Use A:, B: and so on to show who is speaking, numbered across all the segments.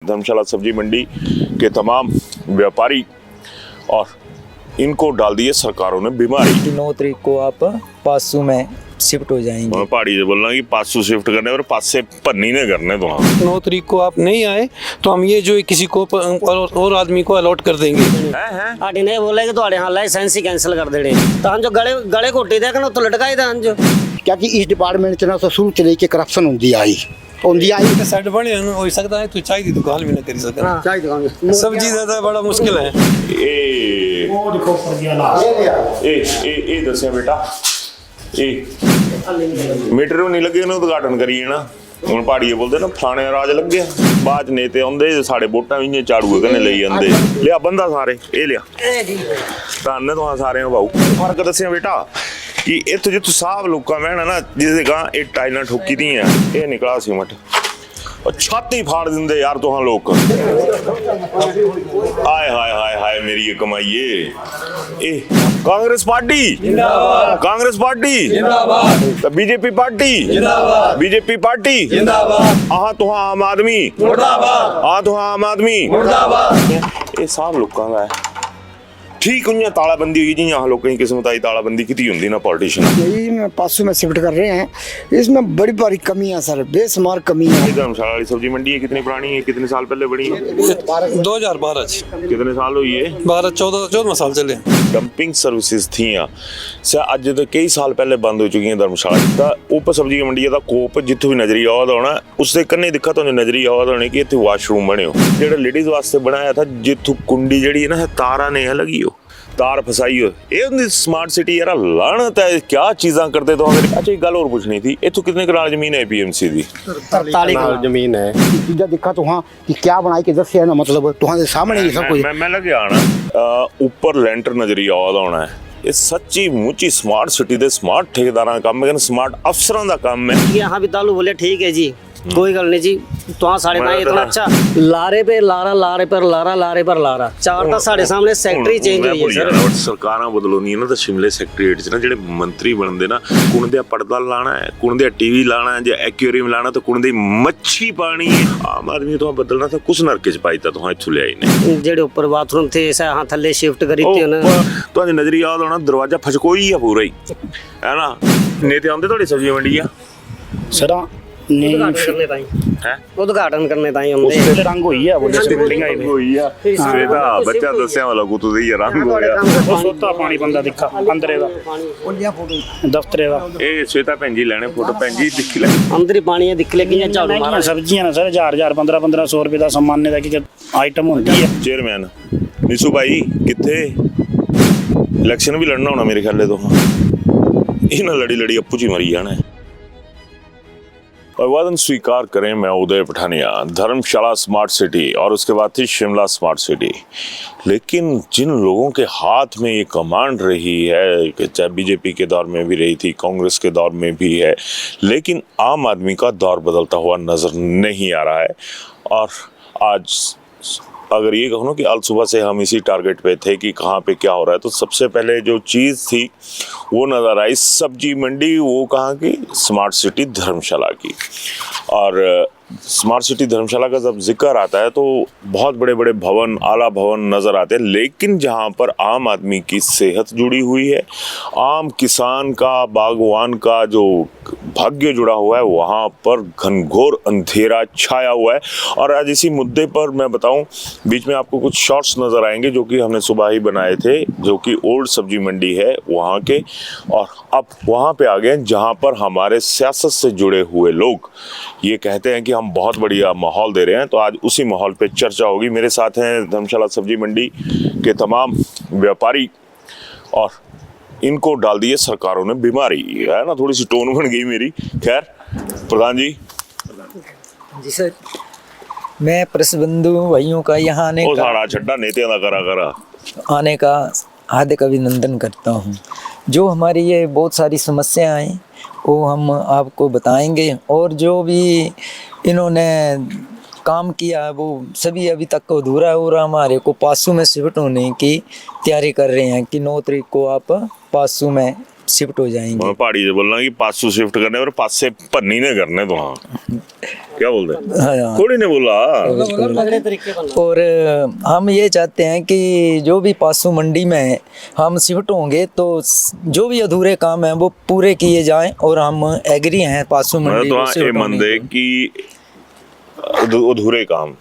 A: धर्मशाला सब्जी मंडी के तमाम व्यापारी और इनको डाल दिए सरकारों ने बीमारी।
B: 9 तारीख को आप पासू में शिफ्ट हो जाएंगे।
A: पहाड़ी से बोलना कि पासू शिफ्ट करने और पास से पन्नी ने करने तो
C: 9 तारीख को आप नहीं आए तो हम ये जो किसी को और आदमी को अलॉट कर देंगे।
D: आटी ने बोला कि ਤੁਹਾਡੇ ਹਾਂ ਲਾਇਸੈਂਸ ਹੀ ਕੈਂਸਲ ਕਰ ਦੇਣੇ ਤਾਂ ਜੋ ਗਲੇ ਘੋਟੇ ਦੇ ਕਨ ਤੋਂ ਲਟਕਾਈ ਤਾਂ ਜੋ
E: क्योंकि इस डिपार्टमेंट च ना तो शुरू च लेके करप्शन होंदी आई
C: सेट बने हो सकता है तू चाय की दुकान भी ना कर सकता।
E: चाय दुकान
C: सब्जी ज्यादा बड़ा मुश्किल है।
A: वो देखो ए दसिया बेटा मीटर नहीं लगे ना उद्घाटन करिए ना ਹੁਣ ਪਹਾੜੀਏ ਬੋਲਦੇ ਨਾ ਫਲਾਣੇ ਰਾਜ ਲੱਗਿਆ ਬਾਅਦ ਚ ਨੇਤੇ ਆਉਂਦੇ ਸਾਡੇ ਵੋਟਾਂ ਵੀ ਇੰਨੇ ਝਾੜੂ ਕਨੇ ਲਈ ਜਾਂਦੇ ਲਿਆ ਬੰਦਾ ਸਾਰੇ ਇਹ ਲਿਆ ਧੰਨ ਤੋਂ ਸਾਰਿਆਂ ਭਾਊ ਫਰਕ ਦੱਸਿਆ ਬੇਟਾ ਕਿ ਇੱਥੇ ਜਿੱਥੋਂ ਸਾਹਬ ਲੋਕਾਂ ਬਹਿਣਾ ਨਾ ਜਿਹਦੇ ਗਾਂ ਇਹ ਟਾਈਲਾਂ ਠੋਕੀ ਦੀਆਂ ਇਹ ਨਿਕਲਾ ਸੀਮਟ छाती फाड़ देंगे यार तो हाँ लोग हाय हाय हाय हाय मेरी ये कमाइए ए कांग्रेस पार्टी जिंदाबाद, कांग्रेस पार्टी जिंदाबाद, बीजेपी पार्टी जिंदाबाद, बीजेपी पार्टी जिंदाबाद, आहा तो हाँ आम आदमी मुर्दाबाद, आहा तो हाँ आम आदमी मुर्दाबाद। ये सब लोगों का है ठीक उन्हें तालाबंदी हुई जी यहाँ लोगों की किस्मत आई तालाबंदी की होंगी ना पॉलिटिशियन
E: यही में पासू में शिफ्ट कर रहे हैं। इसमें बड़ी बड़ी कमी है सर, बेशुमार कमी है।
A: धर्मशाला वाली सब्जी मंडी है कितनी पुरानी है कितने साल पहले बनी है?
C: 2012
A: कितने साल हुई है?
C: 14 साल चले।
A: डंपिंग सर्विसेज थी अज तो कई साल पहले बंद हो चुकी हैं धर्मशाला तो उप सब्जी मंडी का कोप जितों भी नजरी आवाद होना उससे कन्ने दिखा तो नजरी आवाद होने कि इतने वाशरूम बने हो जो लेडीज वास्ते बनाया था जितों कुंडी जी है ना तारा ने लगी हो तार फसाई हो ये स्मार्ट सिटी यार लानत है क्या चीज़ां करते तो अच्छा एक गल और पूछनी थी इतों कितने कनाल जमीन है पीएमसी की?
E: 43 कनाल जमीन है। चीज़ा दिखा तो हाँ कि क्या बनाई के दस है ना मतलब तुम्हारे सामने ही सब कुछ
A: मैं लगे आना ऊपर लेंटर नजरी आवाद होना है ये सच्ची मुची स्मार्ट सिटी दे स्मार्ट ठेकेदार का काम है स्मार्ट अफसरों का काम है।
D: यहाँ भी तालू बोले ठीक है जी कोई गल नहीं जी तो साढ़े ना इतना अच्छा लारे पे लारा लारे पर लारा लारे पर लारा चार तो साढ़े सामने सेक्रेटरी चेंज हुई है सर
A: सरकारां बदलोनी है ना तो शिमले सेक्रेटरीट च ना जेडे मंत्री बनते ना कुण दे पर्दा लाना है कुण दे टीवी लाना है जे एक्वेरियम लाना तो कुण दे मच्छी पानी है आम आदमी तो बदलना था कुछ नरके च पाई था तो इत्थों ले आई ने
D: जेडे ऊपर बाथरूम थे ऐसा हां थल्ले शिफ्ट करी थी ना
A: तो नजरी याद होना दरवाजा फचकोई है पूरा ही है ना नेते आंदे थोड़ी सब्जी मंडी
E: सर
D: उद्घाटन करने ताई
E: उससे रंग हुई है वो जैसे बिल्डिंग आई
A: हुई है श्वेता बच्चा दस्या वाला को तो ये रंग हो गया
E: वो सोता पानी बंदा दिखा अंदर दा दफ्तर दा
A: ए श्वेता भैन जी लेने फोटो भैन जी दिख ले
D: अंदर ही पानी है दिख ले कि झाड़ू मारा
E: सब्जियां ना सर 1000 1500 रुपए दा सामान्य दा की आइटम होंदी है।
A: चेयरमैन निशु भाई किथे इलेक्शन भी लड़ना होना मेरे ख्याल तो इन्हें लड़ी लड़ी अप्पू जी मरी जाना है। अभिवादन स्वीकार करें मैं उदय पठानिया धर्मशाला स्मार्ट सिटी और उसके बाद थी शिमला स्मार्ट सिटी लेकिन जिन लोगों के हाथ में ये कमांड रही है कि चाहे बीजेपी के दौर में भी रही थी कांग्रेस के दौर में भी है लेकिन आम आदमी का दौर बदलता हुआ नज़र नहीं आ रहा है। और आज अगर ये कहूँ कि आज सुबह से हम इसी टारगेट पे थे कि कहाँ पे क्या हो रहा है तो सबसे पहले जो चीज़ थी वो नज़र आई सब्जी मंडी वो कहाँ की स्मार्ट सिटी धर्मशाला की। और स्मार्ट सिटी धर्मशाला का जब जिक्र आता है तो बहुत बड़े बड़े भवन आला भवन नज़र आते हैं लेकिन जहाँ पर आम आदमी की सेहत जुड़ी हुई है आम किसान का बागवान का जो भाग्य जुड़ा हुआ है वहाँ पर घनघोर अंधेरा छाया हुआ है। और आज इसी मुद्दे पर मैं बताऊं बीच में आपको कुछ शॉर्ट्स नज़र आएंगे जो कि हमने सुबह ही बनाए थे जो कि ओल्ड सब्जी मंडी है वहाँ के और अब वहाँ पे आ गए जहाँ पर हमारे सियासत से जुड़े हुए लोग ये कहते हैं कि हम बहुत बढ़िया माहौल दे रहे हैं तो आज उसी माहौल पे चर्चा होगी। मेरे साथ हैं धर्मशाला सब्जी मंडी के तमाम व्यापारी और इनको डाल दिए सरकारों ने बीमारी है ना थोड़ी सी टोन बन गई मेरी। खैर प्रधान जी
B: जी सर मैं प्रेस बंधु भाइयों का यहाँ आने का
A: छड्डा नेते करा
B: आने का हार्दिक अभिनंदन करता हूँ। जो हमारी ये बहुत सारी समस्याएं हैं वो हम आपको बताएंगे और जो भी इन्होंने काम किया है वो सभी अभी तक अधूरा है और हमारे को पासू में शिफ्ट होने की तैयारी कर रहे हैं कि 9 तारीख को आप पासू में शिफ्ट हो जाएंगे।
A: पहाड़ी से बोलना कि पासू शिफ्ट करने और पास से पन्नी ने करने तो हाँ क्या बोलते हैं?
B: हाँ।
A: थोड़ी ने बोला।
B: और हम ये चाहते हैं कि जो भी पासू मंडी में हम शिफ्ट होंगे तो जो भी अधूरे काम हैं वो पूरे किए जाएं, और हम एग्री हैं पासू
A: मैं
B: मंडी
A: तो
B: को
A: हाँ ये
B: शिफ्ट होने
A: मंदे
B: को।
A: कि अधूरे काम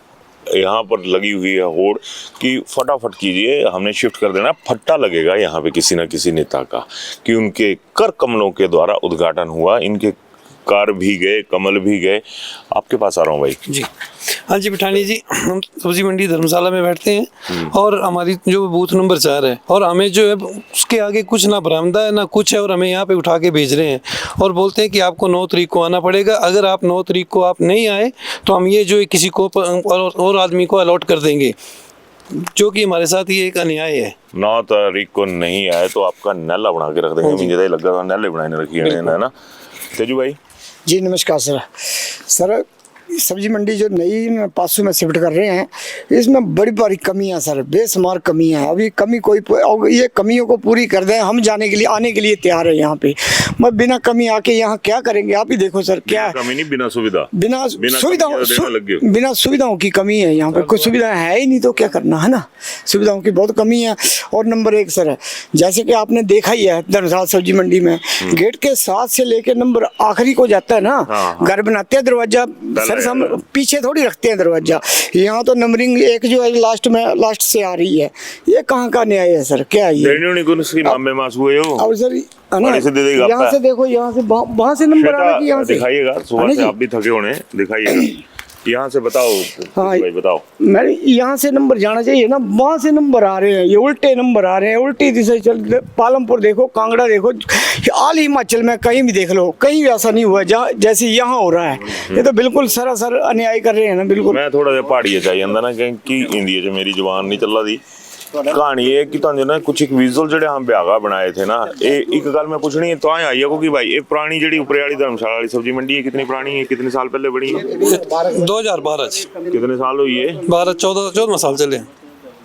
A: यहाँ पर लगी हुई है होड़ कि फटाफट कीजिए, हमने शिफ्ट कर देना। फट्टा लगेगा यहाँ पे किसी न किसी नेता का कि उनके कर कमलों के द्वारा उद्घाटन हुआ, इनके कार भी गए, कमल भी गए। आपके पास आ रहा हूँ भाई
C: जी। हाँ जी पठानी जी, हम सब्जी मंडी धर्मशाला में बैठते हैं और हमारी जो बूथ नंबर 4 है, और हमें जो है उसके आगे कुछ ना बरामदा है ना कुछ है, और हमें यहाँ पे उठा के भेज रहे हैं और बोलते हैं कि आपको 9 तारीख को आना पड़ेगा। अगर आप 9 तारीख को आप नहीं आए तो हम ये जो है किसी को और आदमी को अलॉट कर देंगे, जो कि हमारे साथ ये एक अन्याय है।
A: 9 तारीख को नहीं आए तो आपका नल्ला बना के रख देंगे। मुझे लगा नल्ले बनाने रखी है ना। तेजू भाई
E: जी नमस्कार सर। सर सब्जी मंडी जो नई पासू में शिफ्ट कर रहे हैं, इसमें बड़ी बड़ी कमियां सर, बेशुमार कमियां हैं। अभी कमी कोई, ये कमियों को पूरी कर दें, हम जाने के लिए आने के लिए तैयार है यहाँ पे। मैं बिना कमी आके यहाँ क्या करेंगे आप ही देखो सर। क्या
A: कमी नहीं, बिना सुविधा,
E: बिना सुविधाओं
A: कमी देने लग गए।
E: बिना सुविधाओं की कमी है यहाँ पे। कुछ सुविधाएं है ही नहीं तो क्या करना है ना। सुविधाओं की बहुत कमी है। और नंबर 1 सर, जैसे कि आपने देखा ही है धर्मशाला सब्जी मंडी में गेट के 7 से लेकर नंबर आखिरी को जाता है ना, घर बनाते हैं दरवाजा सर, हम पीछे थोड़ी रखते हैं दरवाजा। यहाँ तो नंबरिंग 1 जो है लास्ट से आ रही है। ये कहाँ का न्याय है सर? क्या है ये? और सर है ना, यहाँ से देखो, यहाँ से वहाँ से नंबर आ रहा है, यहाँ से
A: दिखाइएगा। सुबह से आप भी थके होने, दिखाइएगा यहाँ से। बताओ
E: हाँ
A: भाई बताओ।
E: मैं यहाँ से नंबर जाना चाहिए ना, वहाँ से नंबर आ रहे हैं, ये उल्टे नंबर आ रहे हैं, उल्टी दिशा चल। पालमपुर देखो, कांगड़ा देखो, आल हिमाचल में कहीं भी देख लो, कहीं भी ऐसा नहीं हुआ जहाँ जैसे यहाँ हो रहा है। ये तो बिल्कुल सरासर अन्याय कर रहे हैं ना बिल्कुल।
A: मैं थोड़ा जिहा पहाड़िया चाहिए ना, क्योंकि हिंदी च मेरी जबान नहीं चल रही। कहानी है कि तुहानू ना कुछ एक विजुअल जेडे हम ब्यागा बनाए थे ना, एक गल मैं पूछनी है तो आई है कि भाई ये पुरानी जेडी उपरे वाली धर्मशाला वाली सब्जी मंडी है, कितनी पुरानी है, कितने साल पहले बनी है?
C: 2012
A: कितने साल हुई है?
C: 14 साल चले।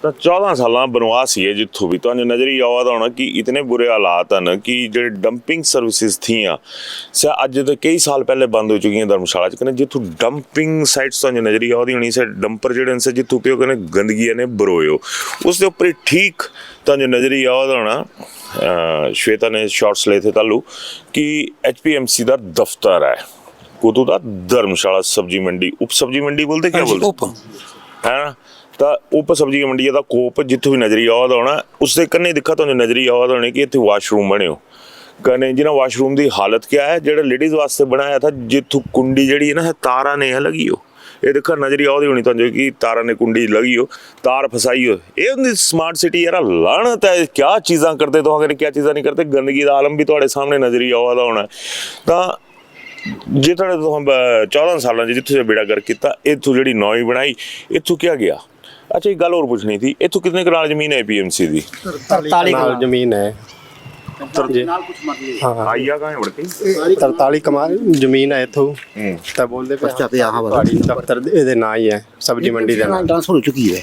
A: तो 14 साल बनवास ही है जितों भी। तो नजर आवा होना कि इतने बुरे हालात हैं कि जो डंपिंग सर्विसेज थी अज तो कई साल पहले बंद हो चुकी हैं धर्मशाला च। जितों डंपिंग साइट्स तो नजर आती होनी से डंपर जो से जितों पे गंदगी ने बरोयो उसके उपर ठीक तो नजर आवा होना। श्वेता ने शॉर्ट्स ले थे तालू कि HPMC का दफ्तर है कुतू का धर्मशाला सब्जी मंडी, उप सब्जी मंडी बोलते क्या बोलते है ना। तो उप सब्जी मंडी का कोप जितों भी नजरी आवा होना उसके कन्ने दिखा तो नजरी आवा होने कि इतने वाशरूम बने हो कने, जिन्हें वाशरूम की हालत क्या है, जो लेडीज़ वास्ते बनाया था जितों कुंडी जी है ना तारा ने लगी हो, ये देखा नजरी आती होनी तो कि तारा ने कुंडी लगी हो, तार फसाई हो। ये स्मार्ट सिटी यार लानत है, क्या चीज़ा करते तो अगर क्या चीज़ा नहीं करते। गंदगी का आलम भी थोड़े सामने नजरी आवा होना। तो जितने तो हम 14 साल जितों से बेड़ा कर किया, इतों जी नौवीं बनाई, इतों क्या गया। अच्छा एक गल और पूछनी थी, इतों कितने कनाल जमीन है PMC की?
F: 43 कनाल जमीन है।
A: आइया कहाँ है बढ़ती?
F: 43 कनाल जमीन है इथों। तो बोलते पे पहाड़ी दफ्तर दे ना ही है सब्जी मंडी दे नाल
E: ट्रांसफर हो चुकी है।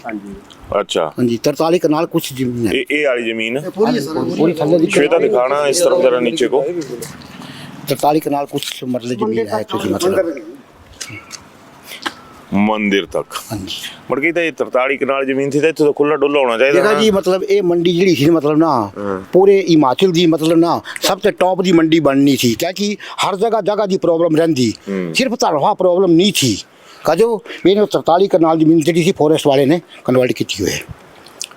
A: अच्छा
E: हाँ जी, 43 कनाल कुछ जमीन है।
A: ये वाली जमीन है
E: पूरी थल्ले
A: श्वेता दिखाना इस तरफ जरा नीचे को।
E: 43 कनाल कुछ मरले जमीन है तो मतलब
A: मंदिर तक
E: हाँ जी।
A: मड़की तो 43 कनाल जमीन थी तो खुला डुल्ला होना चाहिए
E: देखा जी, मतलब ये मंडी जी थी मतलब ना पूरे हिमाचल दी मतलब ना सबसे टॉप दी मंडी बननी थी, क्या कि हर जगह जगह दी प्रॉब्लम रहती, सिर्फ तरफा प्रॉब्लम नहीं थी। का जो मैंने 43 कनाल जमीन जी थी फॉरेस्ट वाले ने कन्वर्ट की हुई है,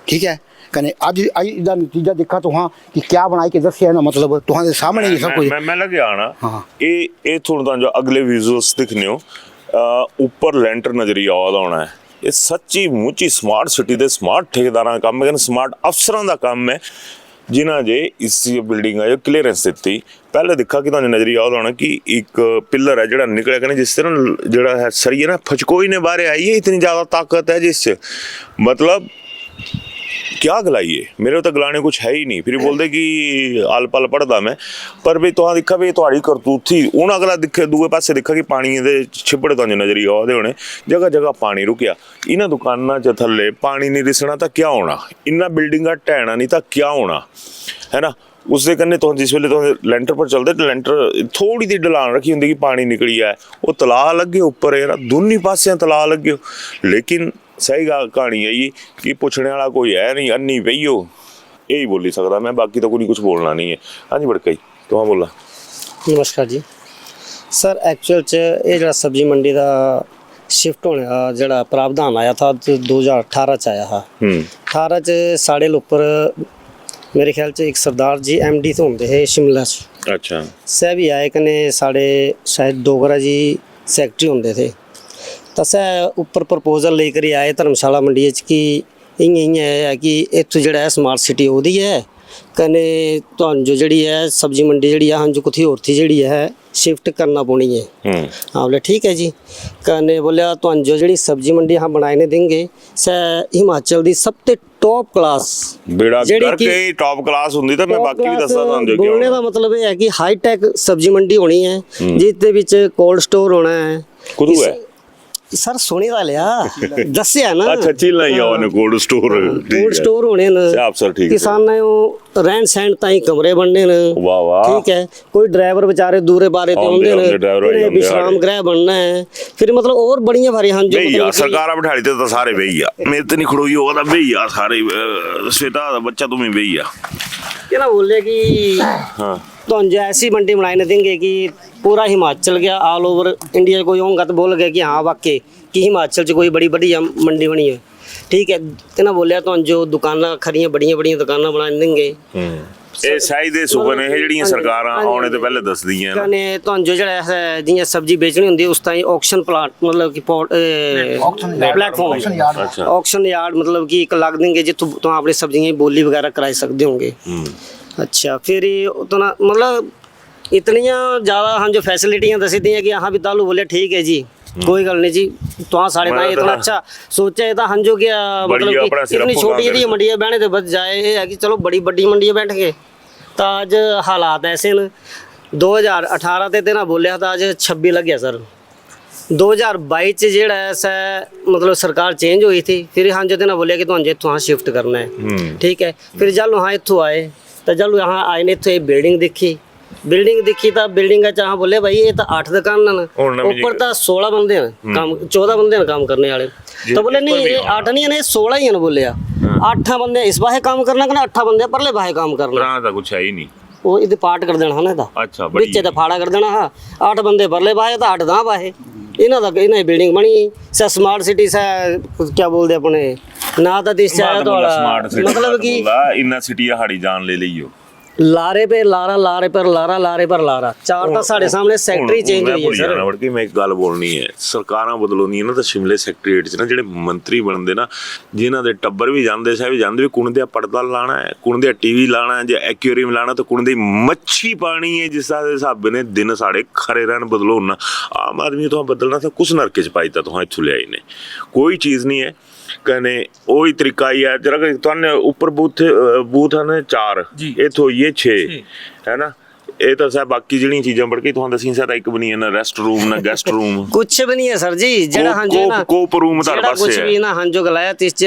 E: ठीक है। कने आज इधर नतीजा देखा तो हाँ कि क्या बनाई के दस है ना, मतलब तुम्हारे सामने ही सब कुछ।
A: मैं लगे आना
E: हाँ।
A: ये थोड़ा जो अगले विजुअल्स दिखने हो ऊपर लेंटर नजरी आवा होना है। ये सच्ची मुची स्मार्ट सिटी दे स्मार्ट ठेकेदार का काम है, स्मार्ट अफसरों का काम है जिन्हें जे इस बिल्डिंग का जो क्लीयरेंस दी। पहले दिखा कि तुम नजरी आवा होना कि एक पिलर है जो निकले कने जिस तरह जो है सरिये ना फचकोई ने बाहर आई है, इतनी ज़्यादा ताकत है जिससे मतलब क्या गलाइए, मेरे तो गलाने कुछ है ही नहीं। फिर बोलते कि आल पल पढ़दा मैं, पर भी तुहां दिखा भी तुहाड़ी करतूत थी। हूँ अगला दिखे दूए पासे दिखा कि पानी दे छिपड़े तुहां नजरी आवा दे होने, जगह जगह पानी रुकिया। इन्हां दुकानां च थल्ले पानी नहीं रिसना तो क्या होना, इन्हां बिल्डिंगां ढहना नहीं तो क्या होना है ना। उसके कन्ने तो जिस वेले तो लैंटर पर चलते तो लैंटर थोड़ी सी ढलान रखी होंगी कि पानी निकली है, वो तला लगे उपर यार, दोनों पासियां तला लगे। लेकिन सही कहानी है ये कि पूछने वाला कोई है नहीं, अन्नी पई हो, यही बोली सकता मैं, बाकी तो कोई कुछ बोलना नहीं है। हाँ जी बड़का जी, तो हाँ बोला।
D: नमस्कार जी सर, एक्चुअल च ये जो सब्जी मंडी का शिफ्ट होने का जो प्रावधान आया था 2018 च आया था। 18 च साढ़े उपर मेरे ख्याल च एक सरदार जी MD तो होंगे है शिमला च,
A: अच्छा
D: सह भी आए कने साढ़े शायद डोगरा जी सैकटरी होंगे थे। तो सह उपर प्रपोजल लेकर आए धर्मशाला मंडी कि इ'यां है कि इत्थों जो है स्मार्ट सिटी ओदी है कने तुहानू जो जी है सब्जी मंडी जी है जो कुछ होर थी जी है शिफ्ट करना पौनी है। हाँ बोले ठीक है जी। कने बोलिया तुहानू जो जी सब्जी मंडी हम बनाने देंगे सह हिमाचल की सबसे टॉप क्लास
A: बेड़ा करके टॉप क्लास होंदी तो मैं बाकी भी दसदा तुहानू जो
D: बोलने का मतलब ये है कि हाईटेक सब्जी मंडी होनी है जिसदे विच कोल्ड स्टोर होना है।
A: कुदू है
D: सर सुनी दा लिया दस्या ना।
A: अच्छा चिल्ला ही आने कोल्ड स्टोर
D: होने न
A: आप सर ठीक
D: किसान ने रहन सहन ताई कमरे बनने न।
A: वाह वाह
D: ठीक है, कोई ड्राइवर बेचारे दूरे बारे ते होंदे न, विश्राम गृह बनना है, फिर मतलब और बड़ियां भारी हन जो
A: भैया सरकार बिठाड़ी तो सारे भैया मेरे तो नहीं खड़ोई होगा तो भैया सारे स्वेता बच्चा तुम ही भैया
D: ये ना बोले कि
A: हाँ
D: तो जो ऐसी मंडी बनाने देंगे कि पूरा हिमाचल गया ऑल ओवर इंडिया कोई होगा तो बोल गया कि हाँ वाकई कि हिमाचल च कोई बड़ी बढ़िया मंडी बनी है। ठीक है, तो ना बोलिया तो जो दुकाना खरियां बढ़िया बढ़िया दुकाना बना देंगे।
A: ਇਹ ਸਾਈ ਦੇ ਸੂਬੇ ਨੇ ਇਹ ਜਿਹੜੀਆਂ ਸਰਕਾਰਾਂ ਆਉਣੇ ਤੋਂ ਪਹਿਲੇ ਦੱਸਦੀਆਂ
D: ਨੇ ਤੁਹਾਨੂੰ ਜੋ ਜਿਹੜਾ ਹੈ ਜਿਵੇਂ ਸਬਜ਼ੀ ਵੇਚਣੀ ਹੁੰਦੀ ਉਸ ਤਾਂ ਆਕਸ਼ਨ ਪਲਾਟ ਮਤਲਬ ਕਿ ਪਲੇਟਫਾਰਮ ਆਕਸ਼ਨ यार्ड मतलब कि एक लाख देंगे जितों तो अपनी सब्जियां बोली वगैरह कराई सकते होंगे। अच्छा फिर तो ना मतलब इतनियां ज़्यादा हम जो फैसिलिटियाँ दसी दी हैं कि हाँ भी तालू बोले ठीक है जी कोई गल नहीं जी तो साढ़े ना इतना अच्छा सोचा था हम जो क्या मतलब कि इतनी छोटी जी मंडियां बहने तो बच जाए ये है कि चलो बड़ी बड़ी मंडियां बैठ के तो अज हालात ऐसे न 2018 ते ना बोलिया था अज 26 लग गया सर 2022 जेड़ा ऐसा मतलब सरकार चेंज हुई थी फिर हाँ जो ना बोलिया कि तुम इतों हाँ शिफ्ट करना है। ठीक है, फिर जब हाँ इतों आए तो जब यहाँ आए ने इतों एक बिल्डिंग दिखी तो बिल्डिंग चाह बोले भाई ये तो 8 दुकान ऊपर तो 16 बंदे हैं काम 14 बंदे हैं काम करने वाले तो बोले नहीं ये 8 नहीं है 16 ही है ना बोलिया 8 बंदे इस बाहे काम करना कि 8 बंदे परले बाहे काम करना
A: कुछ है ही नहीं
D: वो इधर पार्ट कर देना है ना
A: अच्छा
D: बिच फाड़ा कर देना हाँ 8 बंदे परले बाहे तो 8 दां बाहे इन्हों तक इन्हें बिल्डिंग बनी सा स्मार्ट सिटी सा क्या बोलते अपने ना तो दिस मतलब कि
A: इन्ना सिटी हाड़ी जान ले लियो
D: लारे पे लारा लारे पर लारा लारे पर लारा चार तो साढ़े सामने सैकटरी चेंज हुई है सर।
A: कि मैं एक गल बोलनी है सरकारां बदलोनी ना तो शिमले सैकटरीएट च ना जेडे मंत्री बनते ना जिन्हां दे टब्बर भी जांदे साहब जांदे भी कुण दे पर्दा लाना है कुण दे टीवी लाना है जे एक्वेरियम लाना तो कुण दे मच्छी पानी है जिस हिसाब ने दिन साढ़े खरे रहन बदलो ना आम आदमी तो बदलना था कुछ नरके च पाई तो इत्थों लियाई ने कोई चीज़ नहीं है कहने वही तरीका ही है जरा तुमने ऊपर बूथ है 4 इथों ये 6 है ना ये तो सर बाकी जिहड़ी चीज़ां बढ़ के तुहां दसी सर एक बनी है ना रेस्ट रूम ना गेस्ट रूम
D: कुछ भी नहीं है सर जी जेड़ा हां जो ना
A: कोप रूम तार पासे
D: कुछ भी ना हां जो गलाया तिस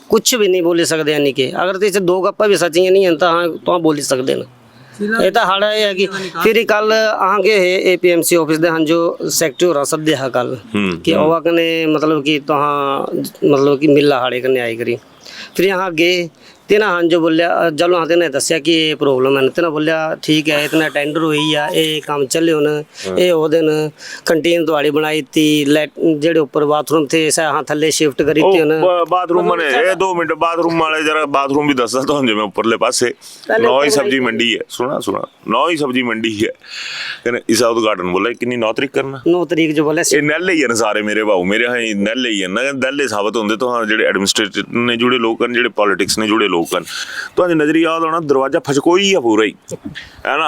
D: कुछ भी नहीं बोल सकदे यानी कि अगर तिस 2 गप्पा भी सच्चियां नहीं हैं तो हां तो बोल सकदे ना ये तो हाड़ा है कि फिर कल आगे है APMC ऑफिस दे जो सेक्रेटरी हो सदे है कल कि ओवा कने मतलब कि तो मतलब कि मिला हाड़े कने आई करी फिर यहाँ गए तेना हाँ जो बोलिया जब हाँ तेने दसिया कि ये प्रॉब्लम है तेना बोलिया ठीक है इतना टेंडर हुई है ये काम चले हुन ये वो दिन कंटीन तुहाड़ी बनाई थी लैट जेड़े ऊपर बाथरूम थे हाँ थल्ले शिफ्ट करी थी
A: बाथरूम ने ये 2 मिनट बाथरूम वाले जरा बाथरूम भी दसदा तो मैं ऊपरले पासे 9 ही सब्जी मंडी है सुना 9 ही सब्जी मंडी है कने इसा उद्घाटन बोला कितनी 9 तारीख करना
D: 9 तारीख जो बोले
A: ये नैले ही है सारे मेरे भाऊ मेरे हाँ नैले ही है ना नैले साबित होंगे तो हाँ जेड़े एडमिनिस्ट्रेटिव ने जुड़े लोग हैं जेड़े पॉलिटिक्स ने जुड़े लोग हैं तो नजरी याद होना दरवाजा फचकोई है पूरा ही है ना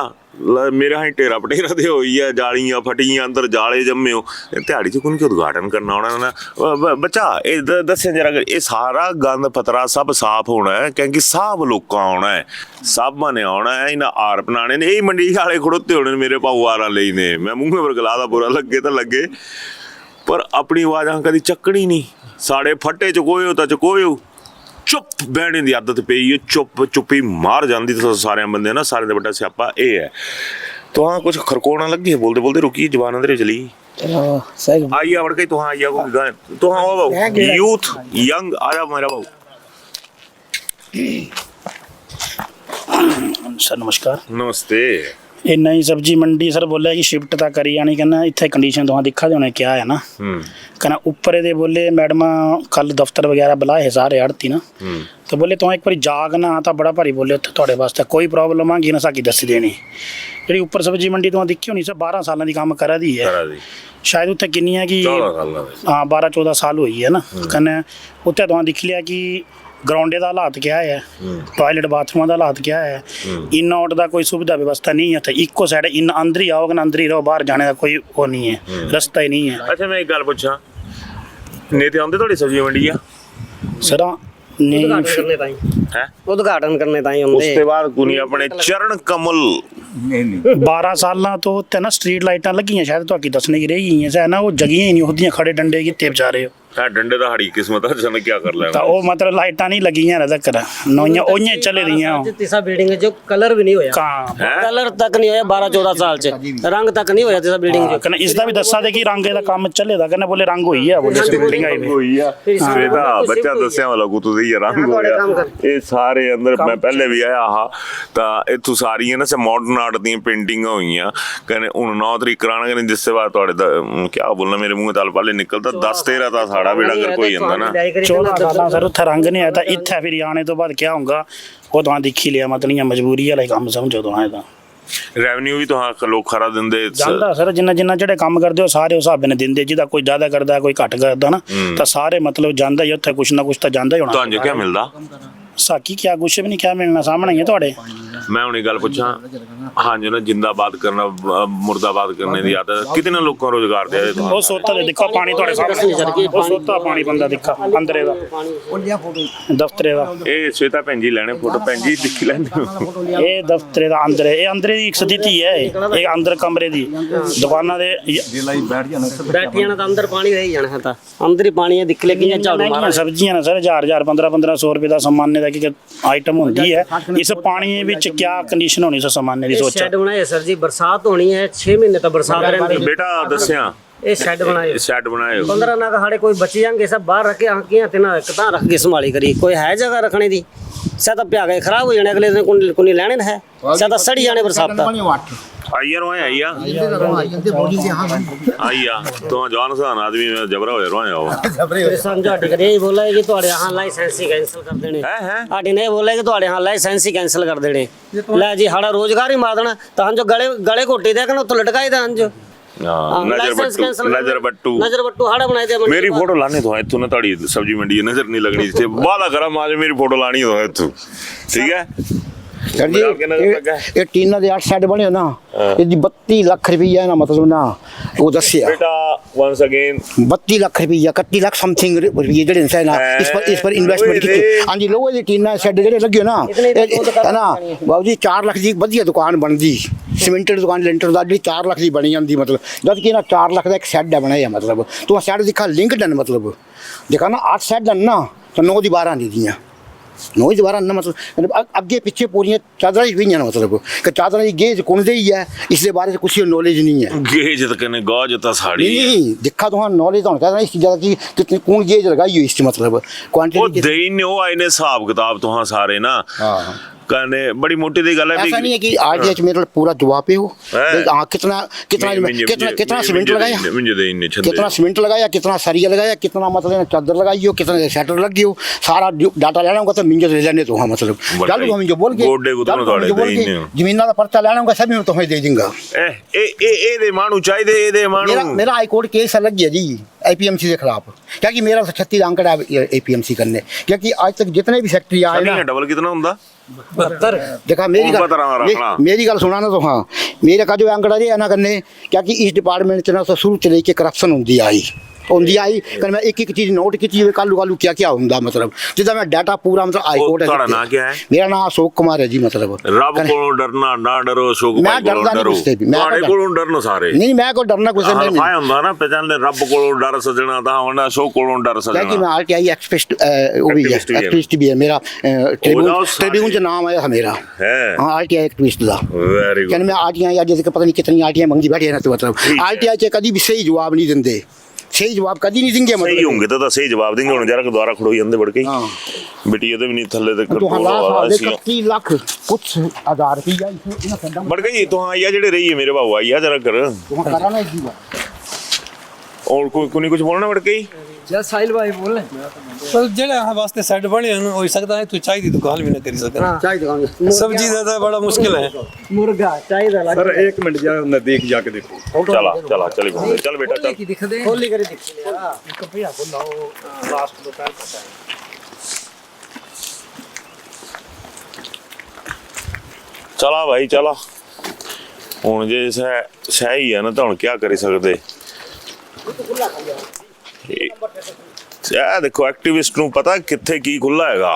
A: मेरे हाँ टेरा पटेरा दे होई है जालियां फटियां अंदर जाले जम्मे हो दिहाड़ी च कुछ उद्घाटन करना होना ना बच्चा ये दस्सें जरा ये सारा गंद पतरा सब साफ होना है क्योंकि सब लोग आना है सब ने आना है इन्हें आर बनाने ने यही मंडी वाले खड़ोते होने मेरे भाऊ आरा ले ने मैं मूँह पर गला दा बुरा लगे तो लगे पर अपनी आवाज़ कभी चकनी नहीं साढ़े फटे चकोए तो चकोए ਚੁੱਪ ਬਹਿਣੇ ਦੀ ਆਦਤ ਪਈ ਹੈ, ਚੁੱਪੀ ਮਾਰ ਜਾਂਦੀ ਤੇ ਸਾਰਿਆਂ ਬੰਦੇ ਨਾ, ਸਾਰਿਆਂ ਦਾ ਵੱਡਾ ਸਿਆਪਾ ਇਹ ਹੈ। तुहां कुछ खरकोना लगी है बोलते बोलते रुकी जबान अंदर चली
B: सही
A: आई आवड़ गई तुहां आइया को गाय तुहां यूथ यंग आया मेरा बाबू।
G: सर नमस्कार।
A: नमस्ते।
G: ਇਹ ਨਈ ਸਬਜੀ ਮੰਡੀ ਸਰ ਬੋਲਿਆ ਕਿ ਸ਼ਿਫਟ ਤਾਂ ਕਰੀ ਜਾਣੀ, ਕਹਿੰਦਾ ਇੱਥੇ ਕੰਡੀਸ਼ਨ ਤੁਹਾਂ ਦਿਖਾ ਦੇ ਉਹਨੇ ਕਿਹਾ ਹੈ ਨਾ, ਕਹਿੰਦਾ ਉੱਪਰ ਇਹਦੇ ਬੋਲੇ ਮੈਡਮ ਕੱਲ ਦਫ਼ਤਰ ਵਗੈਰਾ ਬੁਲਾਏ ਸਾਰੇ ਆੜਤੀ ਨਾ, ਤਾਂ ਬੋਲੇ ਤੂੰ ਇੱਕ ਵਾਰੀ ਜਾਗ ਨਾ ਤਾਂ ਬੜਾ ਭਾਰੀ ਬੋਲੇ ਉੱਥੇ ਤੁਹਾਡੇ ਵਾਸਤੇ ਕੋਈ ਪ੍ਰੋਬਲਮ ਆਗੀ ਨਾ ਸਾਕੀ ਦੱਸ ਦੇਣੀ। ਜਿਹੜੀ ਉੱਪਰ ਸਬਜੀ ਮੰਡੀ ਤੁਹਾਂ ਦੇਖੀ ਹੋਣੀ ਸਰ 12 ਸਾਲਾਂ ਦੀ ਕੰਮ ਕਰਾ ਦੀ ਹੈ ਸ਼ਾਇਦ, ਉੱਥੇ ਕਿੰਨੀ ਹੈ ਕਿ ਹਾਂ 12-14 ਸਾਲ ਹੋਈ ਹੈ ਨਾ। ਕਹਿੰਦਾ ਉੱਥੇ ਤੁਹਾਂ ਦਿਖ ਲਿਆ ਕਿ ग्राउंडे का हालात क्या है, टॉयलेट बाथरूम का हालात क्या है, इन आउट का कोई सुविधा व्यवस्था नहीं है। इको साइड इन अंदर ही आओगे ना अंदर ही रहो, बाहर जाने का कोई वो नहीं है, रास्ता ही नहीं है।
A: अच्छा मैं एक गल पूछा, नेते आंदे थोड़ी सब्जी मंडी आ
G: सर
D: उद्घाटन करने ताई
A: उसके बाद कुनी अपने चरण कमल
G: 12 साल तो उत्ते ना स्ट्रीट लाइटां लगी शायद तो दसने की रही हैं ना, वो जगियां ही नहीं होती, खड़े डंडे कितने बेचारे हो
A: डंडे दा हड़ी किस्मत है जने क्या कर लेना,
G: तो वो मतलब लाइटां नहीं लगियां रहा तक नोइयां ओइयां चले रहियां
D: तीसरा बिल्डिंग है जो कलर भी नहीं होया,
G: कहां
D: कलर तक नहीं होया 12-14 साल च रंग तक नहीं होया तीसरा बिल्डिंग जो।
G: कने इसदा भी दस्सा दे कि रंग दा काम चले दा, कने बोले रंग होई है, बोले बिल्डिंग आई
A: होई है बेटा बच्चा दस्या वाला को तो ये रंग होया ये सारे अंदर मैं पहले भी आया हा ता इथु सारी है ना से मॉडर्न आर्ट दी पेंटिंगां होईयां, कने 9 तरीक कराना कने जिससे बाद तोड़े क्या बोलना मेरे मुंह तल पहले निकलदा 10-13 ता साड़ा बेड़ा कर कोई ਜਾਂਦਾ ਨਾ
G: 14 ਸਾਲਾਂ ਸਰ ਉੱਥੇ ਰੰਗ ਨਹੀਂ ਆਇਆ, ਤਾਂ ਇੱਥੇ ਫਿਰ ਆਣੇ ਤੋਂ ਬਾਅਦ ਕਿਆ ਹੋਊਗਾ ਉਹ ਤਾਂ ਦੇਖ ਹੀ ਲਿਆ, ਮਤਲਬ ਮਜਬੂਰੀ ਵਾਲਾ ਕੰਮ ਸਮਝੋ ਤਾਂ ਇਹਦਾ।
A: ਰੈਵਨਿਊ ਵੀ ਤਾਂ ਲੋਕ ਖਰਾ ਦਿੰਦੇ
G: ਜਾਂਦਾ ਸਰ, ਜਿੰਨਾ ਜਿਹੜੇ ਕੰਮ ਕਰਦੇ ਹੋ ਸਾਰੇ ਉਸ ਹਿਸਾਬ ਨਾਲ ਦਿੰਦੇ, ਜਿਹਦਾ ਕੋਈ ਜ਼ਿਆਦਾ ਕਰਦਾ ਕੋਈ ਘੱਟ ਕਰਦਾ ਨਾ, ਤਾਂ ਸਾਰੇ ਮਤਲਬ ਜਾਂਦਾ ਹੀ ਉੱਥੇ ਕੁਛ ਨਾ ਕੁਛ ਤਾਂ ਜਾਂਦਾ ਹੀ ਹੋਣਾ।
A: ਤੁਹਾਨੂੰ ਕੀ ਮਿਲਦਾ
G: ਸਾਕੀ ਕਿਆ ਕੁਛ ਵੀ ਨਹੀਂ ਕਿਆ ਮਿਲਣਾ, ਸਾਹਮਣੇ ਹੀ ਹੈ ਤੁਹਾਡੇ।
A: मैं उन्हें गल पूछा हाँ जो ना जिंदाबाद करना मुर्दाबाद करने की आदत कितने लोगों को रोजगार दे
G: ਉਹ ਸੋਤਾ ਦੇ ਦੇਖੋ ਪਾਣੀ ਤੁਹਾਡੇ ਸਾਹਮਣੇ, ਉਹ ਸੋਤਾ ਪਾਣੀ ਬੰਦਾ ਦੇਖਾ ਅੰਦਰੇ ਦਾ ਦਫ਼ਤਰੇ ਦਾ,
A: ਇਹ ਸ਼ਵੇਤਾ ਭੈਣ ਜੀ ਲੈਣੇ ਫੋਟੋ ਭੈਣ ਜੀ ਦਿਖ ਲੈਂਦੇ
G: ਇਹ ਦਫ਼ਤਰੇ ਦਾ ਅੰਦਰੇ, ਇਹ ਅੰਦਰੇ ਦੀ ਇੱਕ ਸਥਿਤੀ ਹੈ, ਇਹ ਅੰਦਰ ਕਮਰੇ ਦੀ ਦੁਕਾਨਾਂ ਦੇ
D: बैठी जाना तो अंदर पानी रह जाना है, अंदर ही पानी है दिख ले कि झाड़ू मारा
G: सब्जियां ना सर 1000 1500 रुपए का सामान्य का कि आइटम होती है, इस पानी विच क्या कंडीशन होनी से सामान्य की सोचा
D: शेड बनाए सर जी, बरसात होनी है 6 महीने तक बरसात रहती है
A: बेटा दसिया
D: ये शेड बनाए,
A: शेड बनाए
D: 15 ना हाड़े कोई बची जाएंगे सब बाहर रखे आंकियां तेना कता रख के संभाली करी, कोई है जगह रखने दी सदा प्या गए खराब हो जाने अगले दिन कोई लेने है सदा सड़ी जाने बरसात
A: आइया रोए आइया आइया तो जवान सान आदमी में जबरा होए रोए हो
D: समझा टिक रे बोला है कि ਤੁਹਾਡੇ यहाँ लाइसेंस ही कैंसिल कर देने
A: है
D: आडी ने बोला कि ਤੁਹਾਡੇ यहाँ लाइसेंस ही कैंसिल कर देने ले जी हाड़ा रोजगार ही मार देना तो हम जो गले घोटी दे के तो लटकाई दे हम जो
A: नजर बट्टू
D: हाड़ा बनाए दे
A: मेरी फोटो लाने तो इत्थों ना ताड़ी सब्जी मंडी नजर नहीं लगनी थे वादा करा माज मेरी फोटो लानी हो इत्थों ठीक है
E: सर जी ये टीना दे 8 सेट बने हो ना, ये 32 लाख रुपया ना मतलब ना वो दसिया
A: बेटा वंस अगेन
E: 32 लाख रुपया 31 लाख समथिंग रुपये जेडे है ना इस पर इन्वेस्टमेंट की हां जी लोगों दी टीना सेट जेडे लगे ना है ना बाबू जी 4 लाख दी बढ़िया दुकान बनदी सीमेंटेड दुकान लेंटर दा 4 लाख दी बनी जांदी, मतलब जद कि ना 4 लाख दा एक सेट है बनाया, मतलब तो सेट दिखा लिंक्डन मतलब देखा ना 8 सेट ना तो 9 दी 12 दी दियां 9 दी 12 ना मतलब अगे पीछे पूरी चादर ही हुई ना, मतलब कि चादर की गेज कौन दे ही है इसके बारे में कुछ नॉलेज नहीं है,
A: गेज तक ने गाज ता साड़ी
E: नहीं दिखा तो नॉलेज तो कहता इस चीज़ की कितनी कौन गेज लगाई हुई इस मतलब क्वांटिटी
A: वो देन ने वो आए ने हिसाब किताब तो सारे ना कहने बड़ी मोटी दी गल है
E: ऐसा नहीं है कि आरडीएच मेरे पूरा जवाब पे हो हां कितना सीमेंट लगाया कितना सीमेंट लगाया कितना सरिया लगाया कितना मतलब चादर लगाई हो कितना शटर लगी हो सारा डाटा लेना होगा तो मिंज ले लेने तो हां मतलब चलो हम जो बोल के जमीन का पर्चा लेना होगा सब तो दे दूंगा
A: ए दे मानू चाहिए ए दे मानू
E: मेरा हाई कोर्ट केस अलग है जी आईपीएमसी के खिलाफ, क्योंकि मेरा 36 आंकड़ा है एपीएमसी करने, क्योंकि आज तक जितने भी फैक्ट्री आए ना
A: डबल कितना हुंदा
E: 72 देखा मेरी गल सुना ना तो हाँ मेरे का जो आंकड़ा है ना करने, क्योंकि इस डिपार्टमेंट च ना तो शुरू से लेके करप्शन होंदी आई
H: ਹੁੰਦੀ ਆਈ ਕਿ ਮੈਂ ਇੱਕ ਇੱਕ ਚੀਜ਼ ਨੋਟ ਕੀਤੀ ਹੋਵੇ ਕੱਲੂ ਕੀ ਕੀ ਹੁੰਦਾ ਮਤਲਬ ਜਿੱਦਾਂ ਮੈਂ ਡਾਟਾ ਪੂਰਾ ਮਤਲਬ ਹਾਈ ਕੋਰਟ
A: ਤੁਹਾਡਾ ਨਾਂ ਕੀ ਹੈ?
H: ਮੇਰਾ ਨਾਮ ਅਸ਼ੋਕ ਕੁਮਾਰ ਹੈ ਜੀ ਮਤਲਬ
A: ਰੱਬ ਕੋਲੋਂ ਡਰਨਾ ਨਾ ਡਰੋ, ਅਸ਼ੋਕ
H: ਮੈਂ
A: ਭਾਈ ਕੋਲੋਂ
H: ਡਰਦਾ ਨਹੀਂ
A: ਡਰੋ।
H: ਕਿਸੇ ਵੀ, ਮੈਂ
A: ਤੁਹਾਡੇ ਕੋਲੋਂ ਡਰਨੋ ਸਾਰੇ।
H: ਨਹੀਂ ਮੈਂ ਕੋਈ ਡਰਨਾ ਕਿਸੇ
A: ਹਾਂ
H: ਨਹੀਂ
A: ਫਾਇ ਹੁੰਦਾ ਨਾ ਪਹਿਚਾਨਦੇ ਰੱਬ ਕੋਲੋਂ ਡਰ ਸਜਣਾ ਤਾਂ ਹੁਣ ਅਸ਼ੋਕ ਕੋਲੋਂ ਡਰ
H: ਕਿ
A: ਸਜਣਾ।
H: ਮੈਂ ਆਰਟੀਆਈ ਐਕਸਪਰਟ ਉਹ ਵੀ ਹੈ
A: Activist ਵੀ ਹੈ।
H: ਐਕਟਿਵਿਸਟ ਵੀ ਹੈ ਮੇਰਾ ट्रिब्यून से नाम है मेरा
A: है
H: हाँ आरटीआई एक्टिविस्ट दा
A: वेरी गुड।
H: कहने में आरटीआई यार जैसे कि पता नहीं कितनी आरटीआई मंगी बैठे हैं ना तो मतलब आरटीआई चे कभी भी सही जवाब नहीं देंगे सही जवाब कभी नहीं देंगे
A: सही
H: मतलब
A: होंगे तो सही जवाब देंगे ਹੁਣ ਜਰਾ ਦੁਆਰਾ ਖੜੋ ਜਾਂਦੇ ਵੜ ਕੇ
H: हाँ
A: बेटी ਇਹਦੇ ਵੀ नहीं ਥੱਲੇ ਤੇ
H: तो
A: ਕੰਟਰੋਲ
H: हालात
A: ਵਾਲਾ
H: साढ़े
A: ਸੀ
H: 31 लाख कुछ हजार रुपया इसमें सदा
A: ਵੜ ਗਈ ਤੂੰ ਆਇਆ ਜਿਹੜੇ ਰਹੀ ਹੈ ਮੇਰੇ ਬਾਬੂ ਆਇਆ ਜਰਾ ਕਰ
H: तो करा ना जी
A: और कोई कुछ बोलना वड़ गई
B: जय साहिल भाई बोले
C: पर जेड़ा यहाँ वास्ते सेट बने हैं हो सकता है तू चाय दी दुकान भी ना कर सकता
H: चाय दुकान
C: सब्जी ज़्यादा बड़ा मुश्किल है।
B: मुर्गा चाहिए
I: सर एक मिनट जा नजदीक जाके देखो।
A: चला चला चल घूम चल बेटा चल
B: की दिख दे
H: खोली करे दिख
G: कपड़िया को लाओ लास्ट दोपहर का
A: चला भाई चला ਹੁਣ ਜੇ ਸਹੀ ਹੈ ਨਾ ਤਾਂ ਹੁਣ ਕੀ ਕਰੀ ਸਕਦੇ। ਇਹ ਦੇਖੋ ਐਕਟਿਵਿਸਟ ਨੂੰ ਪਤਾ ਕਿੱਥੇ ਕੀ ਖੁੱਲਾ ਹੈਗਾ।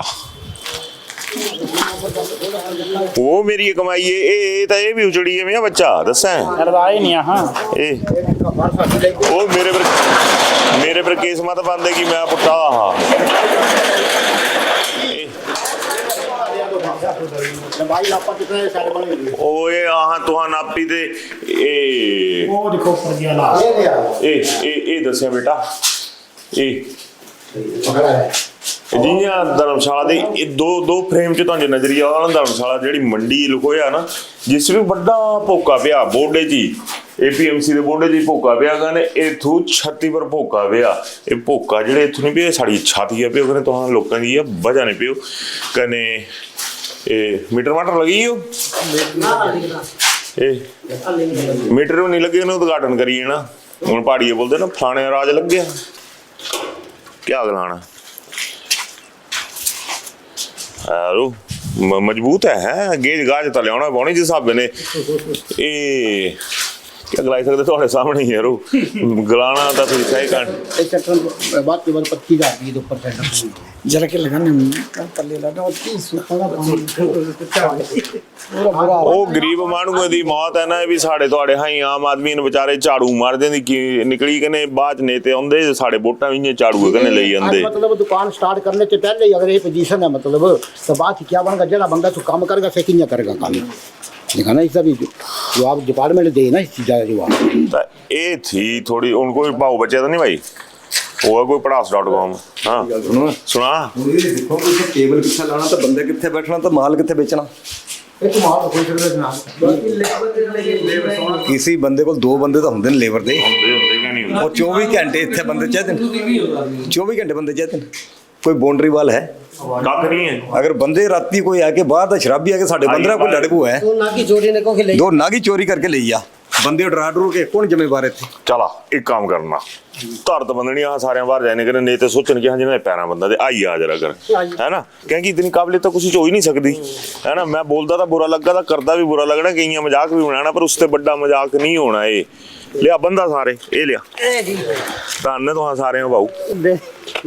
A: ਉਹ ਮੇਰੀ ਕਮਾਈ ਇਹ ਤਾਂ ਇਹ ਵੀ ਉਜੜੀ ਹੈ ਮੇਰਾ ਬੱਚਾ ਦੱਸਾਂ
G: करवाए नहीं हाँ
A: ਇਹ ਉਹ ਮੇਰੇ ਪਰ ਕੇਸ ਮਤ ਪਾਉਂਦੇ ਕਿ ਮੈਂ ਪੁੱਟਾ ਹਾਂ।
H: भाई आपका कितने सारे बने
A: ਓਏ ਆਹਾਂ ਤੁਹਾਂ ਨਾਪੀ ਤੇ ਇਹ
G: वो देखो ऊपर गया लास्ट
A: ਇਹ ਦੱਸਿਆ ਬੇਟਾ ਇਹ
H: पकड़ा है
A: ਜਿਹੀਆਂ ਧਰਮਸ਼ਾਲਾ ਦੇ ਇਹ ਦੋ ਫਰੇਮ ਚ ਤੁਹਾਨੂੰ ਨਜ਼ਰੀਆ ਆਉਣਾ ਧਰਮਸ਼ਾਲਾ ਜਿਹੜੀ ਮੰਡੀ ਲੁਕੋਇਆ ਨਾ ਜਿਸ ਵੀ ਵੱਡਾ ਭੋਕਾ ਪਿਆ ਬੋਡੇ ਜੀ ਏਪੀਐਮਸੀ ਦੇ ਬੋਡੇ ਜੀ ਭੋਕਾ ਪਿਆ ਕਹਿੰਦੇ ਇਥੋਂ ਛੱਤੀ ਪਰ ਭੋਕਾ ਪਿਆ ਇਹ ਭੋਕਾ ਜਿਹੜੇ ਇਥੋਂ ਨਹੀਂ ਪਿਆ ਸਾਡੀ ਛਾਤੀ ਆ ਪਿਓ ਕਹਿੰਦੇ ਤੁਹਾਂ ਲੋਕਾਂ ਦੀ ਆ ਵਜ੍ਹਾ ਨਹੀਂ ਪਿਓ ਕਹਿੰਦੇ ਇਹ ਮੀਟਰ ਮਾਟਰ ਲੱਗੀ ਹੋ ਇਹ ਮੀਟਰ ਵੀ ਨਹੀਂ ਲੱਗੇ ਉਹਨੂੰ ਉਦਘਾਟਨ ਕਰੀਏ ਨਾ ਹੁਣ ਪਹਾੜੀਏ ਬੋਲਦੇ ਨਾ ਫਲਾਣੇ ਰਾਜ ਲੱਗਿਆ ਕਿਆ ਗਲਾਣਾ ਆਰੋ ਮਜ਼ਬੂਤ ਹੈ ਗੇਜ ਗਾਜ ਤਾਂ ਲਿਆਉਣਾ ਪਾਉਣੀ ਜਿਸ ਹਿਸਾਬ ਨੇ ਇਹ ਕੀ ਗਲਾਈ ਸਕਦੇ ਤੁਹਾਡੇ ਸਾਹਮਣੇ ਹੀ ਯਾਰੋ ਗਲਾਣਾ ਤਾਂ ਤੁਸੀਂ ਸਹੀ ਕਰ
H: एक सेक्टर बात के बाद 25,000 की ऊपर सेक्टर
E: जरा के लगाने पल्ले लगा
A: ਉਹ ਗਰੀਬ ਮਾਣੂਆਂ ਦੀ ਮੌਤ ਹੈ ਨਾ ਇਹ ਵੀ ਸਾਡੇ ਤੁਹਾਡੇ ਹਾਂ ਆਮ ਆਦਮੀ ਨੂੰ ਵਿਚਾਰੇ ਝਾੜੂ ਮਾਰਦੇ ਦੀ ਕੀ ਨਿਕਲੀ ਕਹਿੰਦੇ ਬਾਅਦ ਨੇਤੇ ਆਉਂਦੇ ਸਾਡੇ ਵੋਟਾਂ ਵੀ ਇੰਨੇ ਝਾੜੂ ਕਹਿੰਦੇ ਲਈ ਜਾਂਦੇ
H: मतलब दुकान स्टार्ट करने से पहले ही अगर ये पोजीशन है मतलब तो बात क्या बनेगा जरा बंदा तो काम करेगा सेकिंग करेगा काम देखा ना इसका भी जो आप डिपार्टमेंट दे ना इस चीज़ का जवाब
A: ਤਾਂ ਇਹ ਥੀ ਥੋੜੀ ਹੁਣ ਕੋਈ ਭਾਉ ਬਚਿਆ ਤਾਂ ਨਹੀਂ ਭਾਈ ਉਹ ਕੋਈ ਪੜਾਸ.com ਹਾਂ ਸੁਣਾ
I: ये देखो कि केबल किथे लाना तो बंदे किथे बैठना तो माल किथे बेचना। किसी बंदे को दो बंदे तो होंगे ने लेबर दे और 24 घंटे इतने बंदे चाहिए 24 घंटे बंदे चाहिए कोई बाउंड्री वाल है
A: ਕੱਖ ਨਹੀਂ ਹੈ
I: अगर बंदे राती कोई आके बाहर का शराबी आके साढ़े 15 कोई लड़कू है
D: तो ना की चोरी ने को खिलाई
I: दो नागी चोरी करके ले जा बंदे डरा डरू के कौन जिम्मेवार है थे।
A: ਚਲਾ ਇੱਕ ਕੰਮ ਕਰਨਾ ਧਰਤ ਬੰਦਣੀ ਆ ਸਾਰਿਆਂ ਬਾਹਰ ਜਾਣੇ ਕਰਨ ਨਹੀਂ ਤੇ ਸੋਚਣ ਕਿ ਹਾਂ ਜਿਹਨਾਂ ਦੇ ਪੈਰਾਂ ਬੰਦਾ ਤੇ ਆਈ ਆ ਜਰਾ ਕਰ ਹੈ ਨਾ ਕਿਉਂਕਿ ਇਤਨੀ ਕਾਬਲੀਅਤ ਤਾਂ ਕੁਛ ਹੋ ਹੀ ਨਹੀਂ ਸਕਦੀ ਹੈ ਨਾ ਮੈਂ ਬੋਲਦਾ ਤਾਂ ਬੁਰਾ ਲੱਗਾ ਤਾਂ ਕਰਦਾ ਵੀ ਬੁਰਾ ਲੱਗਣਾ ਕਈਆਂ ਮਜ਼ਾਕ ਵੀ ਬਣਾਉਣਾ ਪਰ ਉਸ ਤੇ ਵੱਡਾ ਮਜ਼ਾਕ ਨਹੀਂ ਹੋਣਾ ਇਹ ਲਿਆ ਬੰਦਾ ਸਾਰੇ ਇਹ ਲਿਆ ਧੰਨ ਤੁਹਾਂ ਸਾਰਿਆਂ ਭਾਊ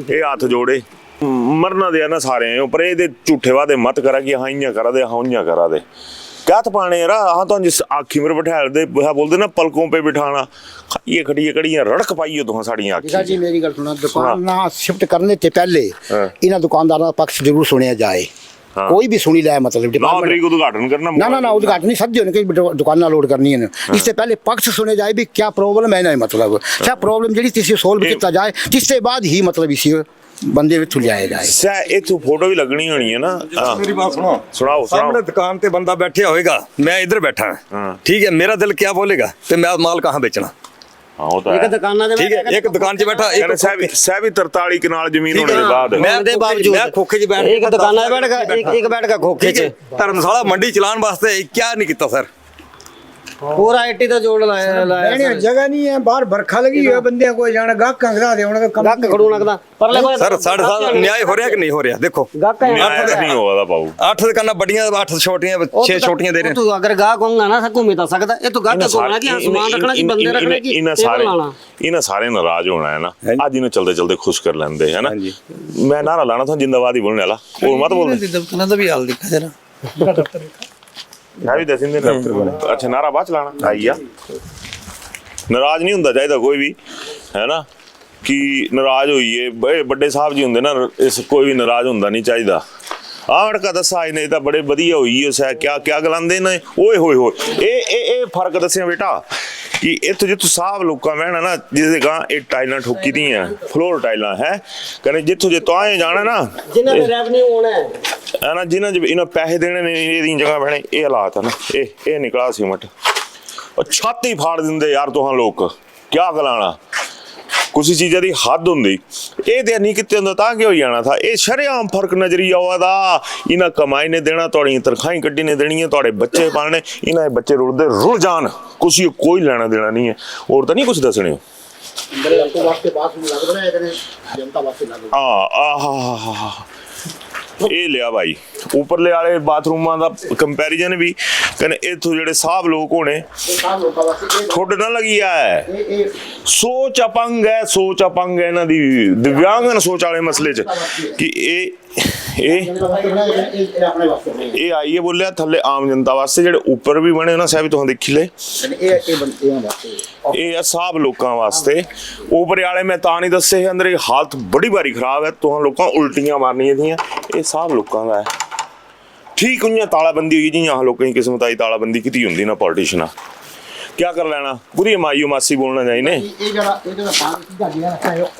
A: ਇਹ ਹੱਥ ਜੋੜੇ ਮਰਨਾ ਦੇ ਨਾ ਸਾਰਿਆਂ ਪਰ ਇਹਦੇ ਝੂਠੇ ਵਾਦੇ ਮਤ ਕਰਾ ਕਿ ਹਾਂ ਇਆਂ ਕਰਾ ਦੇ ਹਾਂ ਉਈਆਂ ਕਰਾ ਦੇ कहत पाने यार हाँ तो जिस आखी में बैठा दे बोलते ना पलकों पे बिठाना ये खड़िया कड़ियां रड़क पाई हो तो साड़ी
H: दिखा
A: आखी
H: जी मेरी गल सुना दुकान ना शिफ्ट करने से पहले इन्हें दुकानदारों का पक्ष जरूर सुनिया जाए कोई भी सुनी लाए मतलब
A: 9 तरीक को उद्घाटन करना
H: ना उद्घाटन नहीं सदी होने की दुकान लोड करनी है इससे पहले पक्ष सुने जाए भी क्या प्रॉब्लम है ना मतलब क्या प्रॉब्लम जी तीसरी सोल्व किया जाए जिससे बाद ही मतलब इसी बंदे में जाया जाए
A: सै इथों फोटो भी लगनी होनी है ना
I: मेरी बात सुनो
A: सुनाओ
I: सामने दुकान पे बंदा बैठे होएगा मैं इधर बैठा है ठीक है मेरा दिल क्या बोलेगा तो मैं माल कहाँ बेचना
A: हाँ होता
D: एक
A: है
D: दुकान
I: ठीक है एक दुकान से बैठा एक
A: सह भी 43 कनाल जमीन होने के बाद
I: मैं
D: दे बावजूद
I: मैं खोखे च बैठ
D: एक दुकान बैठ का एक बैठ का खोखे
I: ठीक है धर्मशाला मंडी चलाने वास्ते क्या नहीं किया सर
D: पूरा आईटी का जोड़ लाया
E: रहने जगह नहीं है, बाहर बरखा लगी है, बंदे को जाना गाहक कंगरा दे उनका कम
D: गक खड़ू लगदा परले कोई
I: सर साढ़े साथ न्याय हो रहा कि नहीं हो रहा? देखो
D: गक
A: न्याय तो नहीं होगा पाऊ
I: 8 दुकाना बड़ियां, 8 छोटियां, 6 छोटियां दे रहे हैं।
D: तू अगर गाहक होगा ना घूमे तो सकदा ये तो गक घूमना कि सामान रखना कि बंदे रखने की
A: इन्हें सारे नाराज होना है ना, आज इन्हें चलते चलते खुश कर लेंदे है ना। मैं नारा लाना था जिंदाबाद ही बोलने वाला, और मत बोल
C: दफ्तर का भी हाल दिखा जरा
A: भी दसिंदे अच्छा नारा बाद चलाना आइया। नाराज नहीं होंदा चाहिए कोई भी है ना, कि नाराज होइए बड़े साहब जी होंगे ना, इस कोई भी नाराज होंदा नहीं चाहिए। आड़ का दसा इन्हें तो बड़े वधिया होई है, क्या क्या गलांदे ने ओए होए होए ए फर्क दसिया बेटा कि इत्थों जित्थों साहब लोग बहना ना, जिसके गां ये टाइलां ठोकी दी हैं, फ्लोर टाइलां है कने जित्थों जे आए जाना ना
D: जिन्हां दे रेवेन्यू होना है
A: ना, जिन्हां च इन्हां पैसे देने ने इहदी जगह बहने ये हालात है ना, ये निकला सीमेंट और छाती फाड़ दिंदे यार तुहां लोग, क्या गलाना कुछ चीज़ों की हद होंगी, ये तो नहीं कितने होंगे तां क्या हो जाना था। ये शरेआम फर्क नजरिया दा, इन्हें कमाई ने देना, थोड़ी तनखाही कड्डी ने देनी है, थोड़े बच्चे पालने, इन्हें बच्चे रुलते रुल जान, कुछ कोई लेना देना नहीं है। और तो नहीं कुछ दसने हो ये लिया भाई उपरले वाले बाथरूमां दा कंपैरिजन भी कने इत्थों जेडे साहब लोग होने खुड ना लगी है। सोच अपंग है इन्हां दी, दिव्यांगन सोच वाले मसले च कि ये आइए बोलिया थल्ले आम जनता वास्ते, जेडे ऊपर भी बने ना साहब तुहां देखी ले ये साहब लोकां वास्ते। ऊपर वाले मैं तां नहीं दस्से अंदर हालत बड़ी बारी खराब है, तुहां लोकां उल्टियां मारनियां दियां, ये साहब लोकां दा है। ठीक उइयां तालाबंदी हुई जियां लोगों की किस्मत आई तालाबंदी की होंगी ना पॉलिटिशियन क्या कर लेना, पूरी माईओ मासी बोलना चाहिए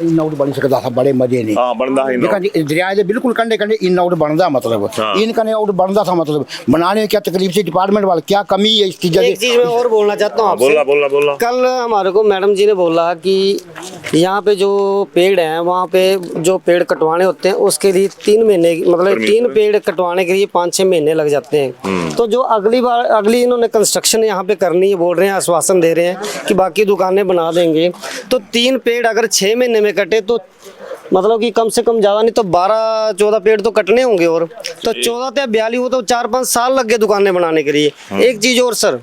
H: इन आउट बन सकता था बड़े मजे नहीं।
A: हाँ बनता है
H: देखा जी दरिया के बिल्कुल कंडे कंडे इन आउट बनता, मतलब इनका आउट बनता था, मतलब बनाने में क्या तकलीफ थी, डिपार्टमेंट वाले क्या कमी है इस चीज़।
D: एक चीज मैं और बोलना चाहता हूँ आपसे।
A: बोला
D: कल हमारे को मैडम जी ने बोला कि यहाँ पे जो पेड़ हैं वहाँ पे जो पेड़ कटवाने होते हैं उसके लिए 3 महीने मतलब 3 पेड़ कटवाने के लिए 5-6 महीने लग जाते हैं। तो जो अगली इन्होंने कंस्ट्रक्शन यहाँ पे करनी है, बोल रहे हैं आश्वासन दे रहे हैं कि बाकी दुकानें बना देंगे, तो 3 पेड़ अगर 6 महीने में कटे तो मतलब कि कम से कम ज्यादा नहीं तो 12-14 पेड़ तो कटने होंगे, और तो 14 से 42 हो तो 4-5 साल लग गए दुकानें बनाने के लिए। एक चीज और सर,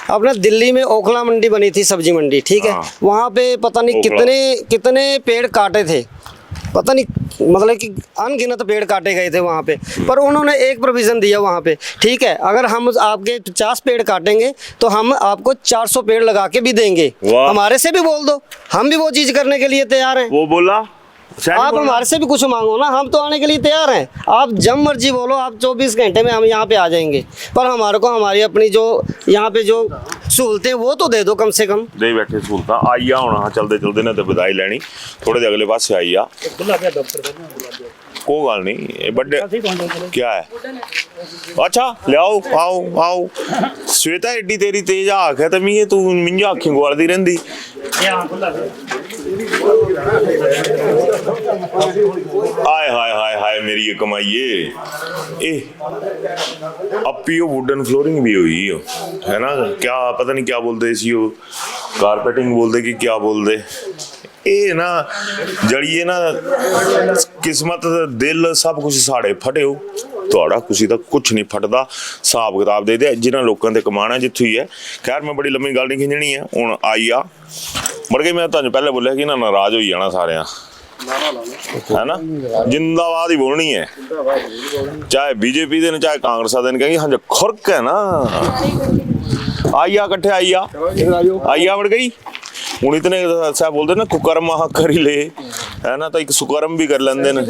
D: अपने दिल्ली में ओखला मंडी बनी थी, सब्जी मंडी, ठीक है, वहाँ पे पता नहीं कितने पेड़ काटे थे, पता नहीं मतलब कि अनगिनत पेड़ काटे गए थे वहाँ पे, पर उन्होंने एक प्रोविजन दिया वहाँ पे, ठीक है, अगर हम आपके 50 पेड़ काटेंगे तो हम आपको 400 पेड़ लगा के भी देंगे। हमारे से भी बोल दो, हम भी वो चीज करने के लिए तैयार हैं।
A: वो बोला
D: आप हमारे से भी कुछ मांगो ना, हम तो आने के लिए तैयार हैं। आप जब मर्जी बोलो, आप 24 घंटे में हम यहाँ पे आ जाएंगे, पर हमारे को हमारी अपनी जो यहाँ पे जो सहूलतें वो तो दे दो कम से कम।
A: दे बैठे सहूलत आई होना चलते चलते ने तो बधाई लैनी, थोड़े अगले पासे आई आ कोई गल नहीं, ये बड़े क्या है। अच्छा लियाओ आओ आओ श्वेता एडी तेरी तेज आँख है तो मी तू मिंजा अखी गोलदी रहिंदी। हाय हाय हाय हाय मेरी ये कमाइए ए अपियो वुडन फ्लोरिंग भी हुई है ना, क्या पता नहीं क्या बोलते इसी कारपेटिंग बोलते कि क्या बोलते, ये ना जड़िए ना किस्मत दिल सब कुछ साढ़े फटे हो, थोड़ा कुछ तक कुछ नहीं फटदा। हिसाब किताब दे दे जिन्होंने लोगों ने कमाना जितों ही है। खैर मैं बड़ी लंबी गल नहीं खिंचनी है, हूँ आई आ मड़ के मैं तुहानू पहले बोलिया कि ना नाराज हो जाना सारे है ना, जिंदाबाद ही बोलनी है, चाहे बीजेपी देन चाहे कांग्रेस देन, कहेंगे हाँ खुरक है ना। आइया कट्ठे आइया बढ़ गई हूँ इतने साहब बोलते ना कुकर्म कर ही ले है ना, तो एक सुकर्म भी कर लेंदे ने।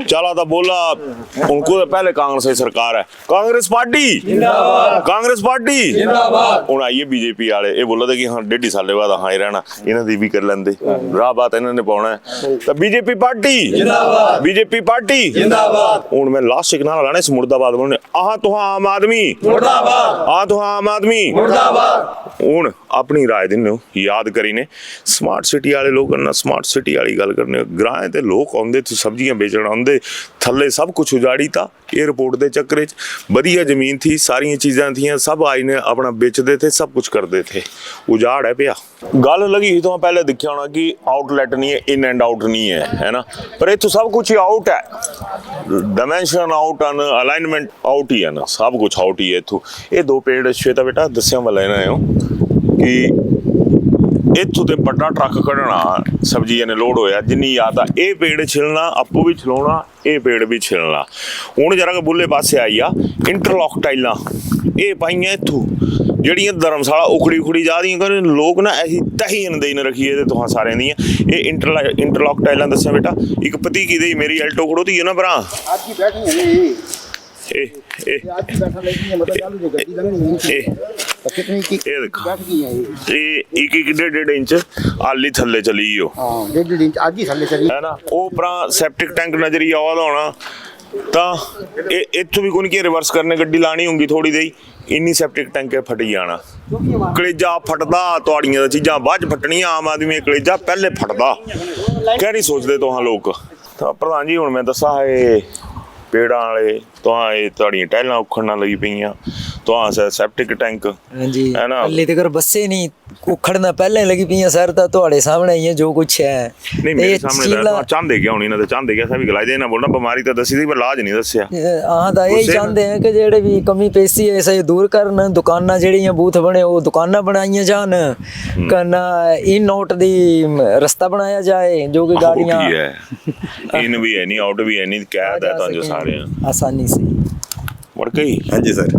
A: चला तो बोला उनको तो पहले कांग्रेस की सरकार है, कांग्रेस पार्टी हूँ आइए बीजेपी वाले ये बोला था कि हाँ 1.5 साल बाद हाँ ही रहना, इन्हों की भी कर लेंदे, राह बात इन्होंने पाना है। तो बीजेपी पार्टी हूँ मैं लास्ट एक नारा लाने मुर्दाबाद बोलने, आह तुहां आम आदमी हूँ अपनी राय दिन्ने याद करी ने। स्मार्ट सिटी वाले लोग ना स्मार्ट सिटी वाली गल गल करने ग्रां ते लोग आउंदे ते सब्जियां बेचण आउंदे थल्ले सब कुछ उजाड़ी था एयरपोर्ट के चक्कर च वधिया जमीन थी सारिया चीज़ां थी सब आई ने अपना बेचते थे सब कुछ करते थे उजाड़ है पिया गल लगी तो पहले दिखा होना कि आउटलैट नहीं है इन एंड आउट नहीं है ना पर इतों सब कुछ ही आउट है डायमेंशन आउट है अलाइनमेंट आउट ही है ना सब कुछ आउट ही है इतों ये दो पेड़ श्वेता बेटा दस्या मैं लेना है कि इतों तो बड़ा ट्रक कढ़ना सब्जियां ने लोड होया जिन्नी याद आ ये पेड़ छिलना आपू भी छिलाना ये पेड़ भी छिलना हूँ जरा बुले पासे आई आ इंटरलॉक टाइलां ये पाइया इतों जड़ियाँ धर्मशाला उखड़ी जा रही लोग ना ऐसी तही दे रखी है तुहां सारे दी ये इंटरलॉक टाइलां दस्या बेटा एक भतीकी दी मेरी एल्टो खड़ोती है ना भरा डेढ़ इंच आली थले चली है ना सैप्टिक टैंक नजरी आवा होना तो इतों भी कोई रिवर्स करने गड्डी लानी होंगी थोड़ी देई इन्नी सैप्टिक टैंक फटी जाना कलेजा फटदा तुहाड़ियां चीज़ां बाद फटनियां आम आदमी कलेजा पहले फटदा क्या नहीं सोचते तुहां लोग तो प्रधान जी हुण मैं दसा है पेड़ा वाले तुहाड़ियां टाइलां उखड़न लगी पईयां तुहां सैप्टिक टैंक
B: जी
A: है ना
B: हल्ले तक बसे नहीं उखड़ना पहले लगी पईयां सर तो तुहाड़े सामने ही है जो कुछ है
A: नहीं मेरे सामने तो चाहते क्या होनी ना तो चाहते क्या भी गलाई देना बोलना बीमारी तो दसी थी पर इलाज नहीं दस्या
B: हाँ तो यही चाहते हैं कि जेड़े भी कमी पेशी है इसे दूर करन दुकानां जेड़ियां बूथ बने वो दुकानां बनाइयां जान कन्ना इन नोट दी रास्ता बनाया जाए जो कि गाड़ियां
A: इन भी है नहीं आउट भी है नहीं कैद है तो जो सारे
B: आसानी से
A: मुड़ गई
I: हाँ जी सर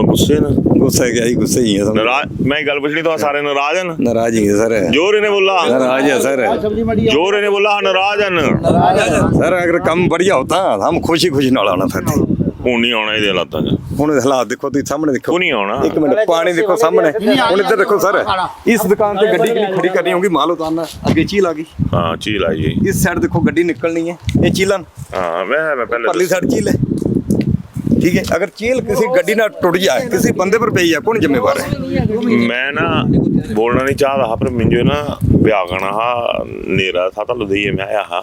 A: गुस्से ना
I: गुस्सा क्या ही गुस्से ही है सब
A: नाराज मैं गल पूछनी तो सारे नाराज हैं
I: नाराज ही है सर
A: जोर ने बोला
I: नाराज है सर
A: जोर ने बोला नाराज हैं
I: सर अगर काम बढ़िया होता हम खुशी खुशी नाल आना फिर
A: हूँ नहीं आना ये हालात
I: ਹੁਣ ਹਾਲਾਤ ਦੇਖੋ ਤੁਸੀਂ ਸਾਹਮਣੇ ਦੇਖੋ
A: नहीं आना
I: ਇੱਕ ਮਿੰਟ ਪਾਣੀ ਦੇਖੋ ਸਾਹਮਣੇ ਹੁਣ ਇੱਧਰ ਦੇਖੋ ਸਰ ਇਸ ਦੁਕਾਨ ਤੇ ਗੱਡੀ ਕਿੰਨੀ ਖੜੀ ਕਰਨੀ ਹੋਗੀ ਮਾਲ ਉਤਾਰਨਾ ਅੱਗੇ ਚੀਲ ਆ ਗਈ
A: हाँ चील आई
I: ਇਸ ਸਾਈਡ ਦੇਖੋ ਗੱਡੀ ਨਿਕਲਣੀ ਹੈ ਇਹ ਚੀਲਨ
A: हाँ मैं पहले
I: परली साइड चील है ठीक है अगर चील किसी गड्डी ना टूट जाए किसी बंदे पर पे कौन जिम्मेवार है
A: मैं ना बोलना नहीं चाहता हा पर मुझे ना ब्याह करना हा नेरा था तो लुधिए मैं आया हा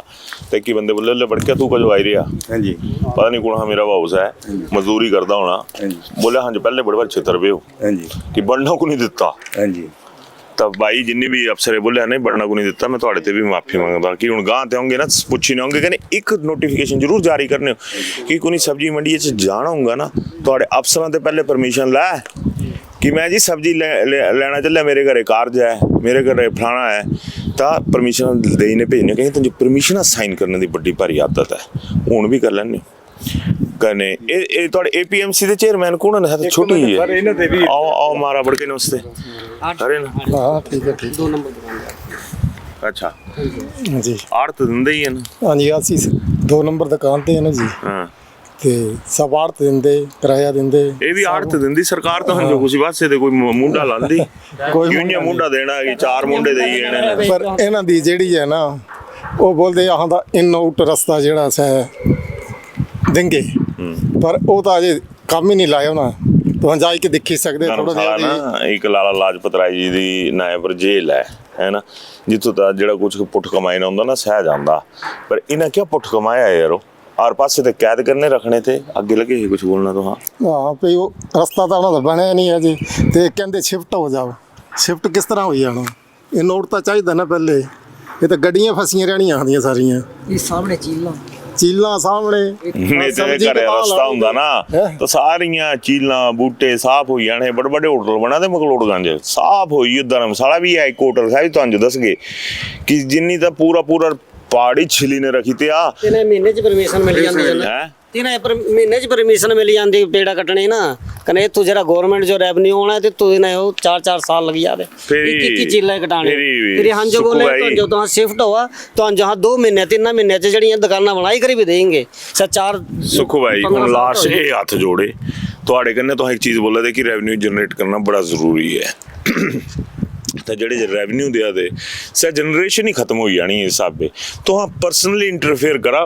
A: तो कि बंदे बोले ले बढ़ के तू कजो आई रहा
I: हाँ जी
A: पता नहीं कौन हा मेरा हाउस है मजदूरी करता होना बोले हाँ जी पहले बड़े बार छितर पे हो
I: हाँ जी
A: कि बढ़ना को नहीं दिता
I: हाँ जी
A: ਤਾਂ ਬਾਈ ਜਿੰਨੇ ਵੀ ਅਫਸਰ ਬੋਲਿਆ ਨਹੀਂ ਬੜਨਾ ਕੋ ਨਹੀਂ ਦਿੱਤਾ ਮੈਂ ਤੁਹਾਡੇ ਤੇ ਵੀ ਮਾਫੀ ਮੰਗਦਾ ਕਿ ਹੁਣ ਗਾਂ ਤੇ ਆਉਂਗੇ ਨਾ ਪੁੱਛੀ ਨਾ ਆਉਂਗੇ ਕਹਿੰਦੇ ਇੱਕ ਨੋਟੀਫਿਕੇਸ਼ਨ ਜ਼ਰੂਰ ਜਾਰੀ ਕਰਨੇ ਕਿ ਕੋਈ ਸਬਜ਼ੀ ਮੰਡੀ 'ਚ ਜਾਣਾ ਹੋਊਗਾ ਨਾ ਤੁਹਾਡੇ ਅਫਸਰਾਂ ਤੇ ਪਹਿਲੇ ਪਰਮਿਸ਼ਨ ਲੈ ਕਿ ਮੈਂ ਜੀ ਸਬਜ਼ੀ ਲੈਣਾ ਚੱਲਿਆ ਮੇਰੇ ਘਰੇ ਕਾਰਜ ਹੈ ਮੇਰੇ ਘਰੇ ਫਲਾਣਾ ਹੈ ਤਾਂ ਪਰਮਿਸ਼ਨ ਦੇਣੇ ਭੇਜਣੇ ਕਹਿੰਦੇ ਤੁਹਾਨੂੰ ਪਰਮਿਸ਼ਨਾਂ ਸਾਈਨ ਕਰਨ ਦੀ ਵੱਡੀ ਭਾਰੀ ਆਦਤ ਹੈ ਹੁਣ ਵੀ ਕਰ ਲੈਣੇ कने ये थोड़े एपीएमसी ਦੇ ਚੇਅਰਮੈਨ ਕੋਣ ਨੇ ਛੋਟੀ ਹੈ
I: ਸਰ ਇਹਨਾਂ ਦੇ ਵੀ
A: आओ मारा बढ़ के नमस्ते अरे ना
H: हाँ ठीक है ठीक
D: 2 नंबर दुकान
A: अच्छा
H: जी
A: आड़त दिंदे ही है ना
H: हाँ जी ਅਸੀਂ 2 ਨੰਬਰ ਦੁਕਾਨ ਤੇ ਹੈ ਨਾ ਜੀ
A: हाँ
H: ਤੇ ਸਭ ਆੜਤ ਦਿੰਦੇ ਕਿਰਾਇਆ ਦਿੰਦੇ
A: ਇਹ ਵੀ ਆੜਤ ਦਿੰਦੀ ਸਰਕਾਰ ਤਾਂ ਜੋ ਕੁਝ ਪਾਸੇ ਤੇ ਕੋਈ ਮੁੰਡਾ ਲਾਂਦੀ
H: ਕੋਈ
A: ਯੂਨੀਅਨ ਮੁੰਡਾ ਦੇਣਾ ਕਿ 4 ਮੁੰਡੇ ਦੇਈ ਜਾਣੇ ਨੇ
H: ਪਰ ਇਹਨਾਂ ਦੀ ਜਿਹੜੀ ਹੈ ਨਾ ਉਹ ਬੋਲਦੇ ਆਹਾਂ ਦਾ ਇਨ ਆਊਟ ਰਸਤਾ ਜਿਹੜਾ ਹੈ ਦੇਂਗੇ ਪਰ ਉਹ ਤਾਂ ਅਜੇ ਕੰਮ ਹੀ ਨਹੀਂ ਲਾਇਆ ਉਹਨਾਂ तो जाई के देखी सकते थोड़ा
A: ना एक लाला लाजपत राय जी दी नायबर जेल है ना जितों ता जेड़ा कुछ पुठ कमाई ना हुंदा ना सह जांदा पर इन्हें क्या पुठ कमाया यारो आर पासे ते कैद करने रखने थे आगे लगे ही कुछ बोलना तो
H: हाँ पे वो रास्ता तो उन्होंने बनया नहीं है जी तो कहते शिफ्ट हो जाओ शिफ्ट किस तरह हुई जाना ये नोट तो चाहिए ना पहले ये तो गड्डियां फसियां रहनियां आंदियां सारियां
B: ये सामने
H: चीला सामने
A: नहीं तो घरे रास्ता हुंदा ना तो सारियां चीला बूटे साफ हो जाने बड़े बड़े होटल बना दे मकलोड़गंज साफ होई धर्मशाला भी है एक होटल है तुहानू दस गए कि जिन्नी तो पूरा पहाड़ी छिली ने रखी ते आ
D: 3 महीने च परमिशन मिल जाती है 3 महीने च परमिशन मिल जाती पेड़ा कटने ना कने इत्थों जरा गवर्नमेंट जो रेवेन्यू होना है तो इन्हें 4-4 साल लग जाते एक चीला कटाने फिर हम जो बोले तो जो तुहां शिफ्ट हुआ तो जहां 2 महीने 3 महीने च जड़ियां दुकानां बनाई करी भी देंगे सर 4
A: सुखो भाई हुण लास्ट ये हाथ जोड़े तुहाडे कन्ने तो एक चीज़ बोले थे कि रेवेन्यू जनरेट करना बड़ा जरूरी है तो जेडे रेवेन्यू दिया दे सर जनरेशन ही खत्म हो जानी इस हिसाब से तो हाँ पर्सनली इंटरफेयर करा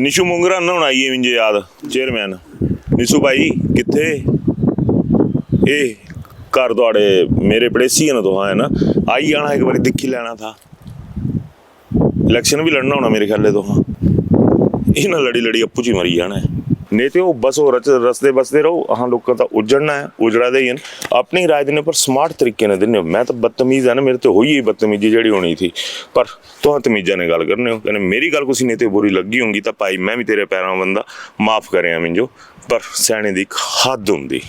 A: निशू मुंगरा ना होना आइए मुझे याद चेयरमैन निशू भाई किथे ए घर थोड़े मेरे पड़ेसी है ना तो हाँ है ना आई जाना एक बार दिखी लेना था इलेक्शन भी लड़ना होना मेरे ख्याल तो। हाँ इन्हें लड़ी लड़ी अप्पू जी मरी जाना है। नहीं तो बस हो रस्ते बसते रहो, अहाँ लोगों का उजड़ना है, उजड़ा दे अपनी राय देने पर स्मार्ट तरीके ने देने। मैं तो बदतमीज है ना, मेरे तो हो ही बदतमीजी जड़ी होनी थी, पर तो तमीजा ने गल करने हो कहने मेरी गल कुछ नहीं तो बुरी लगी होंगी तो भाई मैं भी तेरे पैरों बंदा माफ करें मिंजो, पर सैने दी हद होंगी।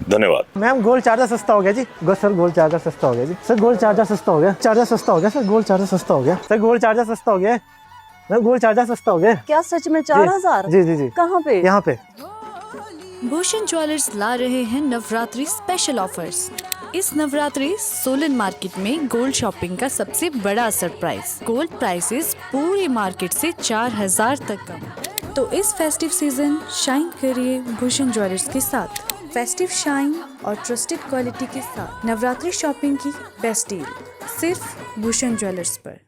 A: धन्यवाद।
J: मैम गोल्ड चार्जर सस्ता हो गया जी। सर गोल्ड चार्जर सस्ता हो गया जी। सर गोल्ड चार्जर सस्ता हो गया। चार्जर सस्ता हो गया सर। गोल्ड चार्जर सस्ता हो गया सर। गोल्ड चार्जर सस्ता हो गया। गोल्ड चार्जर सस्ता हो गया।
K: क्या सच में 4000?
J: जी जी जी।
K: कहाँ पे?
J: यहाँ पे।
L: भूषण ज्वेलर्स ला रहे हैं नवरात्रि स्पेशल ऑफर्स। इस नवरात्रि सोलन मार्केट में गोल्ड शॉपिंग का सबसे बड़ा सरप्राइज। गोल्ड प्राइसेस पूरी मार्केट से 4000 तक कम। तो इस फेस्टिव सीजन शाइन करिए भूषण ज्वेलर्स के साथ। फेस्टिव शाइन और ट्रस्टेड क्वालिटी के साथ नवरात्रि शॉपिंग की बेस्ट डील सिर्फ भूषण ज्वेलर्स पर।